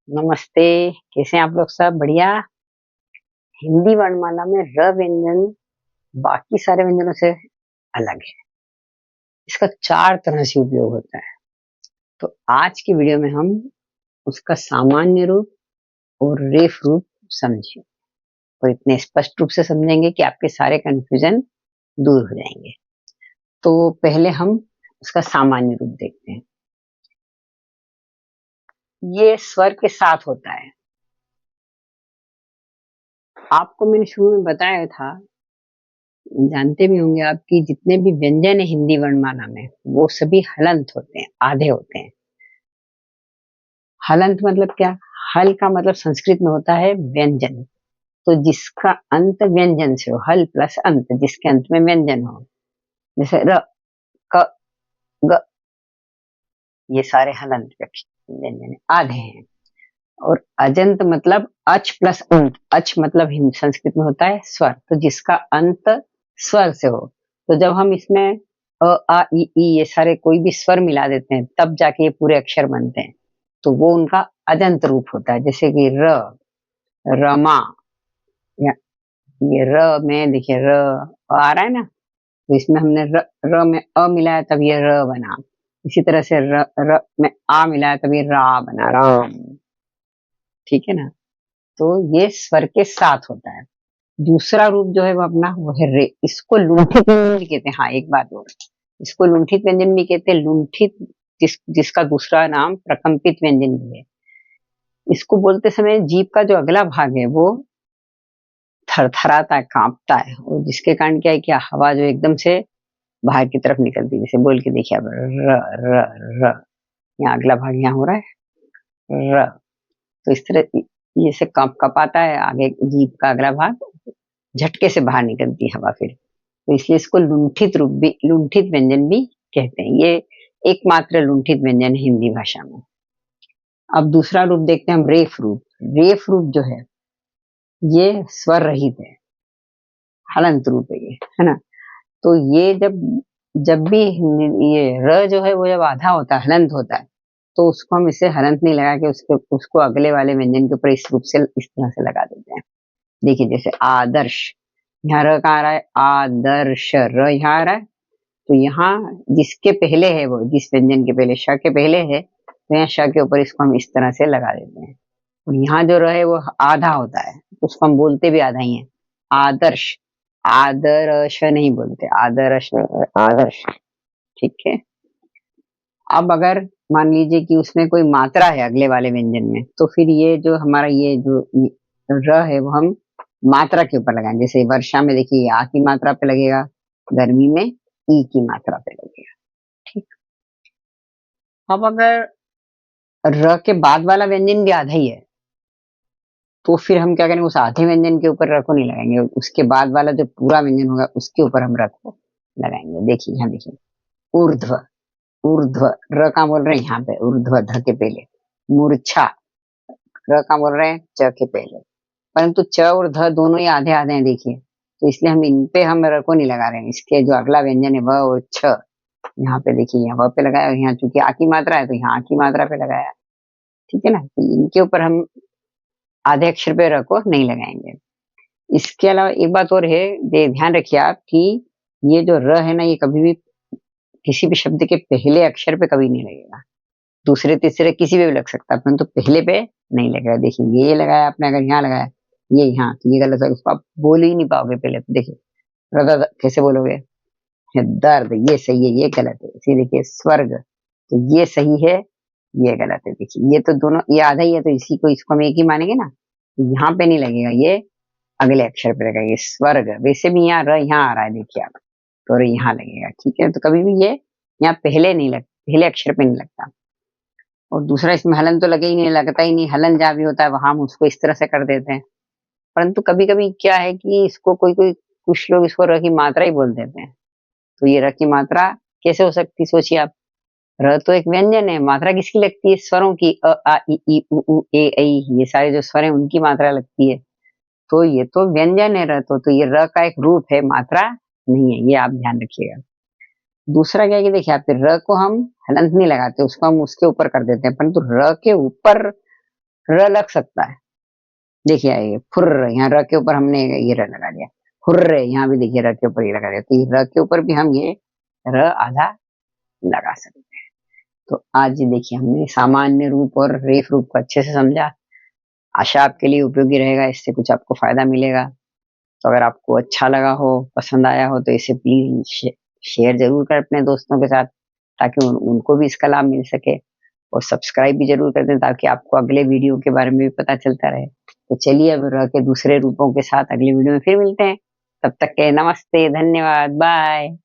नमस्ते। कैसे हैं आप लोग? सब बढ़िया। हिंदी वर्णमाला में र व्यंजन बाकी सारे व्यंजनों से अलग है। इसका 4 तरह से उपयोग होता है। तो आज की वीडियो में हम उसका सामान्य रूप और रेफ रूप समझें और इतने स्पष्ट रूप से समझेंगे कि आपके सारे कंफ्यूजन दूर हो जाएंगे। तो पहले हम उसका सामान्य रूप देखते हैं। ये स्वर के साथ होता है। आपको मैंने शुरू में बताया था, जानते भी होंगे आप, कि जितने भी व्यंजन है हिंदी वर्णमाला में वो सभी हलंत होते हैं, आधे होते हैं। हलंत मतलब क्या? हल का मतलब संस्कृत में होता है व्यंजन। तो जिसका अंत व्यंजन से हो, हल प्लस अंत, जिसके अंत में व्यंजन हो, जैसे र, क, ग, ये सारे हलंत व्यंजन है, आधे हैं। और अजंत मतलब अच प्लस अंत। अच मतलब हिंदी संस्कृत में होता है स्वर, तो जिसका अंत स्वर से हो। तो जब हम इसमें अ आ इ ई ये सारे कोई भी स्वर मिला देते हैं तब जाके ये पूरे अक्षर बनते हैं। तो वो उनका अजंत रूप होता है। जैसे कि र, रमा, या ये र में देखिए र आ रहा है ना, तो इसमें हमने र में अ मिलाया तब ये र बना। इसी तरह से र में आ मिलाया तब ये रा बना, राम। ठीक है ना? तो ये स्वर के साथ होता है। दूसरा रूप जो है वो अपना वो है रे। इसको लुंठित व्यंजन भी कहते हैं। हाँ, एक बात और, इसको लुंठित व्यंजन भी कहते हैं। लुंठित जिसका दूसरा नाम प्रकंपित व्यंजन भी है। इसको बोलते समय जीभ का जो अगला भाग है वो थरथराता है, कांपता है, और जिसके कारण क्या है कि हवा जो एकदम से बाहर की तरफ निकलती है। जैसे बोल के देखिए आप, र र र, यहाँ अगला भाग यहाँ हो रहा है र। तो इस तरह ये से कपाता है आगे जीभ का अगला भाग, झटके से बाहर निकलती है हवा फिर। तो इसलिए इसको लुंठित रूप भी, लुंठित व्यंजन भी कहते हैं। ये एकमात्र लुंठित व्यंजन है हिंदी भाषा में। अब दूसरा रूप देखते हैं हम, रेफ रूप। रेफ रूप जो है ये स्वर रहित है, हलंत रूप है ये, है ना? तो ये जब जब भी ये र जो है वो जब आधा होता है, हलंत होता है, तो उसको हम इसे हलंत नहीं लगा के उसको अगले वाले व्यंजन के ऊपर इस रूप से, इस तरह से लगा देते हैं। देखिए जैसे आदर्श, यहाँ र कहाँ आ रहा है? आदर्श, र यहाँ आ रहा है। तो यहाँ जिसके पहले है, वो जिस व्यंजन के पहले श के पहले है, तो यहाँ श के ऊपर इसको हम इस तरह से लगा देते हैं। और यहाँ जो र है वो आधा होता है, उसको हम बोलते भी आधा ही है, आदर्श। आदर्श नहीं बोलते, आदर्श, आदर्श। ठीक है। अब अगर मान लीजिए कि उसमें कोई मात्रा है अगले वाले व्यंजन में, तो फिर ये जो हमारा ये जो र है वो हम मात्रा के ऊपर लगाएंगे। जैसे वर्षा में देखिए आ की मात्रा पे लगेगा, गर्मी में ई की मात्रा पे लगेगा। ठीक। अब अगर र के बाद वाला व्यंजन भी आधा ही है, तो फिर हम क्या करेंगे, उस आधे व्यंजन के ऊपर र को नहीं लगाएंगे, उसके बाद वाला जो पूरा व्यंजन होगा उसके ऊपर हम र को लगाएंगे। देखिए यहाँ देखिए, ऊर्ध्व, ऊर्ध्व, र कहाँ बोल रहे हैं? यहाँ पे ऊर्ध्व, ध के पहले। मूर्छा, र कहाँ बोल रहे हैं? च के पहले। परंतु च और ध दोनों ही आधे आधे हैं देखिए, तो इसलिए हम इन पे हम र को नहीं लगा रहे हैं। इसके जो अगला व्यंजन है व और छ, यहाँ पे देखिए, यहाँ व पे लगाया, और यहाँ चूंकि आ की मात्रा है तो यहाँ आ की मात्रा पे लगाया। ठीक है ना? तो इनके ऊपर हम आधे अक्षर पे र को नहीं लगाएंगे। इसके अलावा एक बात और है, ध्यान रखिए आप कि ये जो र है ना, ये कभी भी किसी भी शब्द के पहले अक्षर पे कभी नहीं लगेगा। दूसरे तीसरे किसी पे भी लग सकता है, परंतु पहले पे नहीं लगेगा। देखिए ये लगाया आपने, अगर यहाँ लगाया ये यहाँ, तो ये गलत है, उसको आप बोल ही नहीं पाओगे पहले। देखिए कैसे बोलोगे? दर्द, ये सही है, ये गलत है। इसी देखिए स्वर्ग, तो ये सही है, ये गलत है। देखिए ये तो दोनों ये आधा ही है, तो इसी को, इसको हम एक ही मानेंगे ना। यहाँ पे नहीं लगेगा, ये अगले अक्षर पे लगेगा। ये स्वर्ग, वैसे भी यहाँ र यहाँ आ रहा है देखिए आप, तो यहाँ लगेगा। ठीक है, तो कभी भी ये यहाँ पहले नहीं लगता, पहले अक्षर पे नहीं लगता। और दूसरा, इसमें हलन तो लगे ही नहीं, लगता ही नहीं। हलन जहाँ भी होता है वहां हम उसको इस तरह से कर देते हैं। परंतु कभी कभी क्या है कि इसको कोई कोई कुछ लोग इसको र की मात्रा ही बोल देते हैं। तो ये र की मात्रा कैसे हो सकती, सोचिए आप। र तो एक व्यंजन है, मात्रा किसकी लगती है? स्वरों की। अ आ इ ई उ ऊ ए ऐ, ये सारे जो स्वर हैं उनकी मात्रा लगती है। तो ये तो व्यंजन है र, तो ये र का एक रूप है, मात्रा नहीं है। ये आप ध्यान रखिएगा। दूसरा क्या है कि देखिए आप, र को हम हलंत नहीं लगाते, उसको हम उसके ऊपर कर देते हैं, परंतु र के ऊपर र लग सकता है। देखिए ये फुर्र, यहाँ र के ऊपर हमने ये र लगा दिया। हुर्रे, यहाँ भी देखिए र के ऊपर ये लगा दिया। तो ये र के ऊपर भी हम ये र आधा लगा सकते हैं। तो आज ये देखिए हमने सामान्य रूप और रेफ रूप को अच्छे से समझा। आशा आपके लिए उपयोगी रहेगा, इससे कुछ आपको फायदा मिलेगा। तो अगर आपको अच्छा लगा हो, पसंद आया हो, तो इसे प्लीज शेयर जरूर करें अपने दोस्तों के साथ, ताकि उनको भी इसका लाभ मिल सके। और सब्सक्राइब भी जरूर कर दें, ताकि आपको अगले वीडियो के बारे में भी पता चलता रहे। तो चलिए अब र के दूसरे रूपों के साथ अगले वीडियो में फिर मिलते हैं। तब तक के नमस्ते, धन्यवाद, बाय।